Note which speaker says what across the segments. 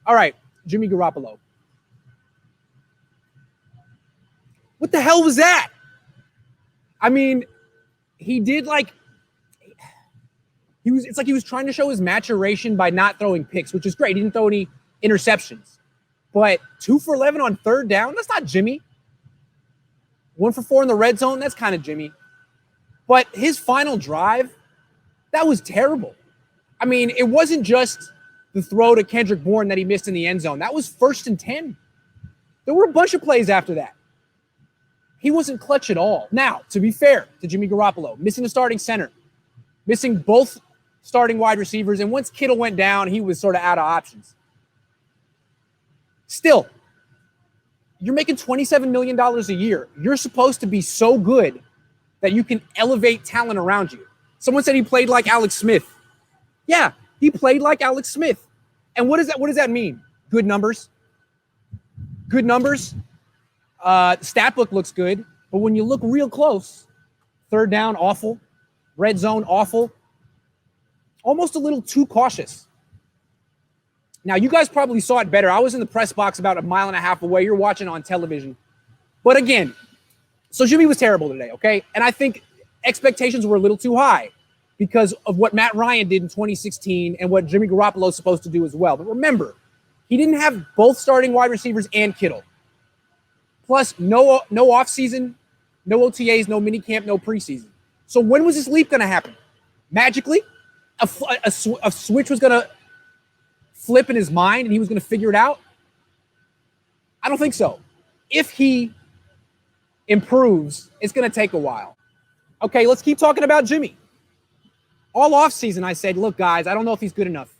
Speaker 1: All right, Jimmy Garoppolo. What the hell was that? I mean, he did like it's like he was trying to show his maturation by not throwing picks, which is great. He didn't throw any interceptions. But 2 for 11 on third down, that's not Jimmy. 1 for 4 in the red zone, that's kind of Jimmy. But his final drive, that was terrible. I mean, it wasn't just the throw to Kendrick Bourne that he missed in the end zone. That was 1st and 10. There were a bunch of plays after that. He wasn't clutch at all. Now, to be fair to Jimmy Garoppolo, missing a starting center, missing both starting wide receivers, and once Kittle went down, he was sort of out of options. Still, you're making $27 million a year. You're supposed to be so good that you can elevate talent around you. Someone said he played like Alex Smith. Yeah, he played like Alex Smith. And what does that mean? Good numbers. Good numbers. The stat book looks good, but when you look real close, third down, awful. Red zone, awful. Almost a little too cautious. Now, you guys probably saw it better. I was in the press box about 1.5 miles away. You're watching on television. But again, so Jimmy was terrible today, okay? And I think expectations were a little too high because of what Matt Ryan did in 2016 and what Jimmy Garoppolo is supposed to do as well. But remember, he didn't have both starting wide receivers and Kittle. Plus, no offseason, no OTAs, no minicamp, no preseason. So when was this leap going to happen? Magically? A switch was going to flip in his mind and he was going to figure it out? I don't think so. If he improves, it's going to take a while. Okay, let's keep talking about Jimmy. All offseason, I said, look, guys, I don't know if he's good enough.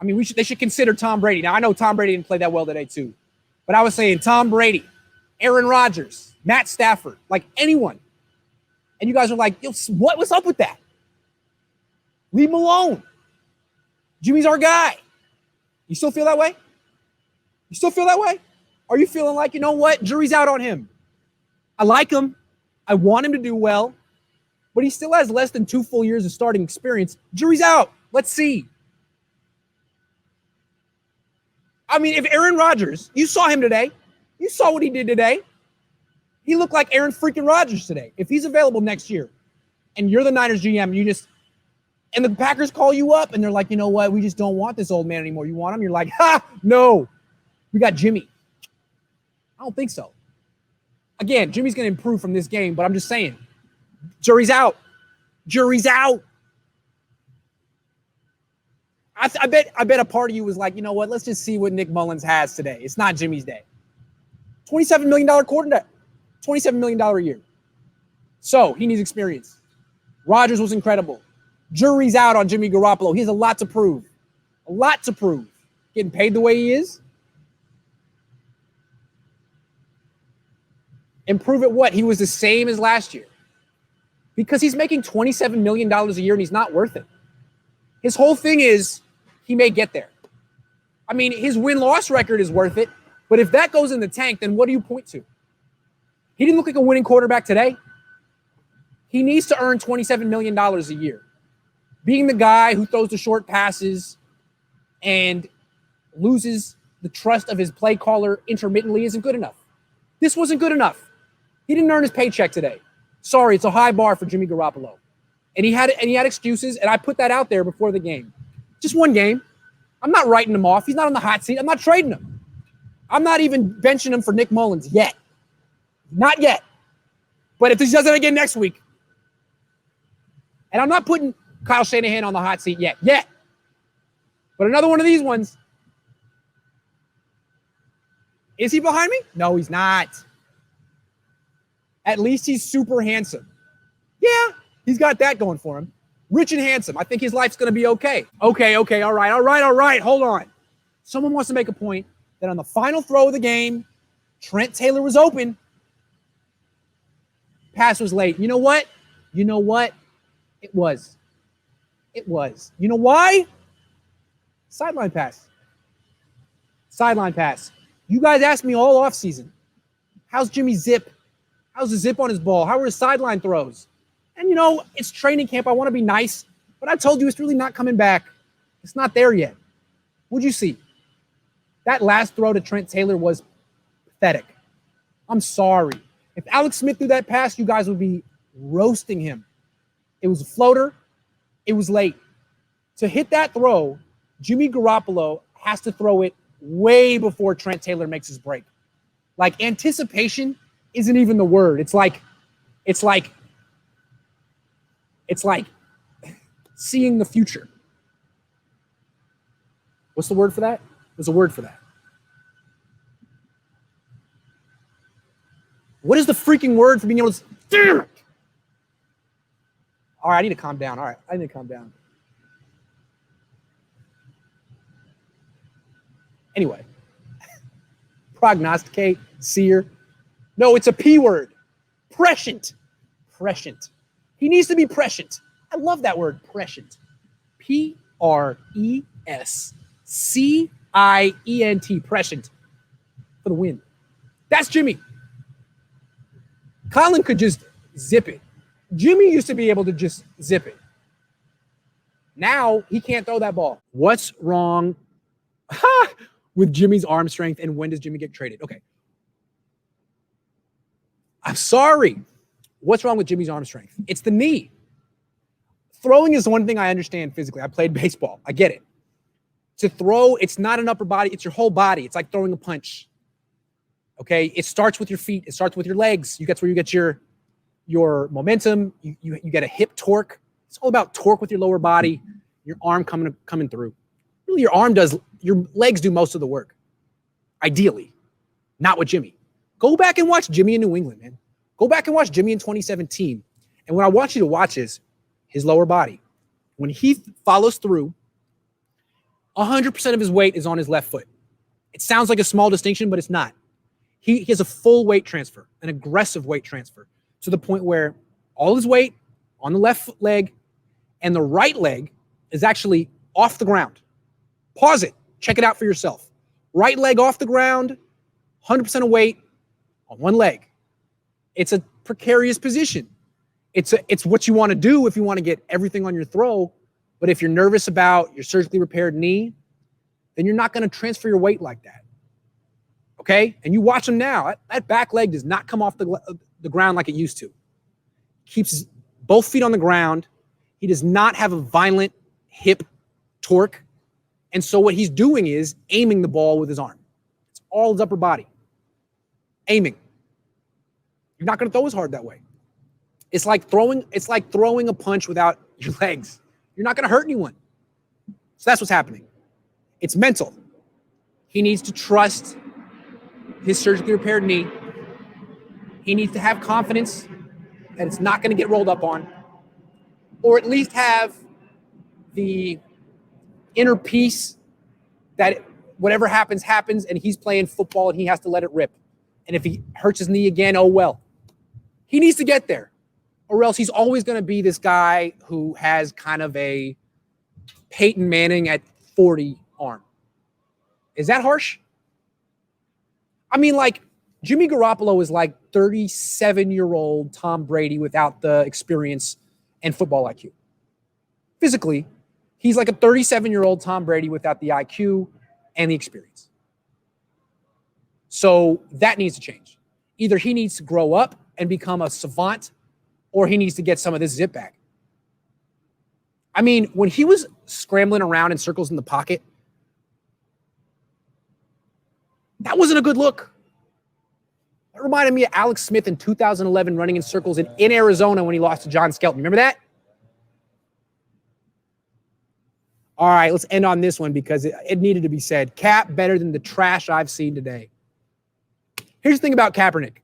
Speaker 1: I mean, they should consider Tom Brady. Now, I know Tom Brady didn't play that well today, too. But I was saying Tom Brady, Aaron Rodgers, Matt Stafford, like anyone. And you guys are like, yo, what's up with that? Leave him alone. Jimmy's our guy. You still feel that way? You still feel that way? Are you feeling like, you know what? Jury's out on him. I like him. I want him to do well. But he still has less than 2 full years of starting experience. Jury's out. Let's see. I mean, if Aaron Rodgers, you saw him today. You saw what he did today. He looked like Aaron freaking Rodgers today. If he's available next year and you're the Niners GM, and the Packers call you up and they're like, you know what? We just don't want this old man anymore. You want him? You're like, no. We got Jimmy. I don't think so. Again, Jimmy's going to improve from this game, but I'm just saying, jury's out. Jury's out. I bet a part of you was like, you know what? Let's just see what Nick Mullins has today. It's not Jimmy's day. $27 million quarterback. $27 million a year. So he needs experience. Rodgers was incredible. Jury's out on Jimmy Garoppolo. He has a lot to prove. A lot to prove. Getting paid the way he is. Improve at what? He was the same as last year. Because he's making $27 million a year and he's not worth it. His whole thing is he may get there. I mean, his win-loss record is worth it. But if that goes in the tank, then what do you point to? He didn't look like a winning quarterback today. He needs to earn $27 million a year. Being the guy who throws the short passes and loses the trust of his play caller intermittently isn't good enough. This wasn't good enough. He didn't earn his paycheck today. Sorry, it's a high bar for Jimmy Garoppolo. And he had excuses, and I put that out there before the game. Just one game. I'm not writing him off. He's not on the hot seat. I'm not trading him. I'm not even benching him for Nick Mullins yet. Not yet. But if he does it again next week, and I'm not putting Kyle Shanahan on the hot seat yet. But another one of these ones. Is he behind me? No, he's not. At least he's super handsome. Yeah, he's got that going for him. Rich and handsome. I think his life's going to be okay. Okay. All right. Hold on. Someone wants to make a point that on the final throw of the game, Trent Taylor was open. Pass was late. You know what? It was. You know why? Sideline pass. You guys asked me all offseason, how's Jimmy zip? How's the zip on his ball? How are his sideline throws? And, it's training camp. I want to be nice. But I told you it's really not coming back. It's not there yet. What'd you see? That last throw to Trent Taylor was pathetic. I'm sorry. If Alex Smith threw that pass, you guys would be roasting him. It was a floater. It was late. To hit that throw, Jimmy Garoppolo has to throw it way before Trent Taylor makes his break. Like, anticipation isn't even the word. It's like seeing the future. What's the word for that? There's a word for that. What is the freaking word for being able to... Damn it! All right, I need to calm down. All right, I need to calm down. Anyway. Prognosticate, seer. No, it's a P word. Prescient. Prescient. He needs to be prescient. I love that word, prescient. Prescient. Prescient. For the win. That's Jimmy. Colin could just zip it. Jimmy used to be able to just zip it. Now he can't throw that ball. What's wrong with Jimmy's arm strength, and when does Jimmy get traded? Okay. I'm sorry. What's wrong with Jimmy's arm strength? It's the knee. Throwing is one thing I understand physically. I played baseball. I get it. To throw, it's not an upper body. It's your whole body. It's like throwing a punch. Okay? It starts with your feet. It starts with your legs. That's where you get your momentum. You get a hip torque. It's all about torque with your lower body, your arm coming through. Really, your legs do most of the work. Ideally. Not with Jimmy. Go back and watch Jimmy in New England, man. Go back and watch Jimmy in 2017. And what I want you to watch is his lower body. When he follows through, 100% of his weight is on his left foot. It sounds like a small distinction, but it's not. He has a full weight transfer, an aggressive weight transfer, to the point where all his weight on the left leg and the right leg is actually off the ground. Pause it. Check it out for yourself. Right leg off the ground, 100% of weight on one leg. It's a precarious position. It's what you want to do if you want to get everything on your throw. But if you're nervous about your surgically repaired knee, then you're not going to transfer your weight like that. Okay? And you watch him now. That back leg does not come off the ground like it used to. Keeps both feet on the ground. He does not have a violent hip torque. And so what he's doing is aiming the ball with his arm. It's all his upper body. Aiming. You're not going to throw as hard that way. It's like throwing a punch without your legs. You're not going to hurt anyone. So that's what's happening. It's mental. He needs to trust his surgically repaired knee. He needs to have confidence that it's not going to get rolled up on, or at least have the inner peace that whatever happens, and he's playing football and he has to let it rip. And if he hurts his knee again, oh well. He needs to get there, or else he's always going to be this guy who has kind of a Peyton Manning at 40 arm. Is that harsh? I mean, like, Jimmy Garoppolo is like 37-year-old Tom Brady without the experience and football IQ. Physically, he's like a 37-year-old Tom Brady without the IQ and the experience. So that needs to change. Either he needs to grow up and become a savant, or he needs to get some of this zip back. I mean, when he was scrambling around in circles in the pocket, that wasn't a good look. It reminded me of Alex Smith in 2011 running in circles in Arizona when he lost to John Skelton. Remember that? All right, let's end on this one because it needed to be said. Cap better than the trash I've seen today. Here's the thing about Kaepernick.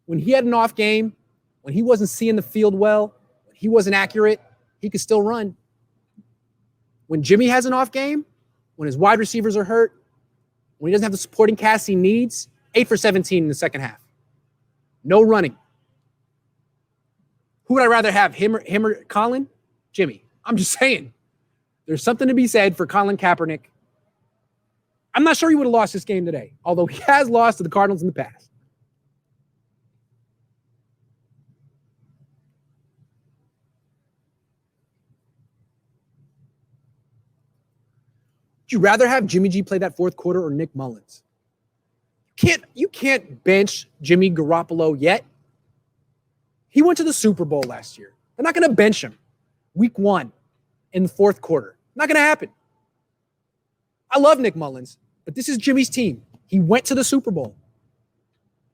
Speaker 1: When he had an off game, when he wasn't seeing the field well, when he wasn't accurate, he could still run. When Jimmy has an off game, when his wide receivers are hurt, when he doesn't have the supporting cast he needs, 8 for 17 in the second half. No running. Who would I rather have, him or Colin? Jimmy. I'm just saying. There's something to be said for Colin Kaepernick. I'm not sure he would have lost this game today, although he has lost to the Cardinals in the past. you rather have Jimmy G play that fourth quarter or Nick Mullins? You can't bench Jimmy Garoppolo yet. He went to the Super Bowl last year. They're not going to bench him week 1 in the fourth quarter. Not going to happen. I love Nick Mullins, but this is Jimmy's team. He went to the Super Bowl.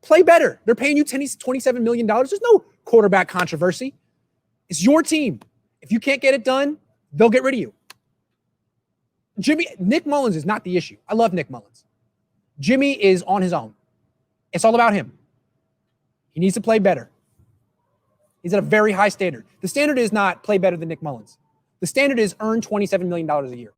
Speaker 1: Play better. They're paying you $27 million. There's no quarterback controversy. It's your team. If you can't get it done, they'll get rid of you. Nick Mullins is not the issue. I love Nick Mullins. Jimmy is on his own. It's all about him. He needs to play better. He's at a very high standard. The standard is not play better than Nick Mullins. The standard is earn $27 million a year.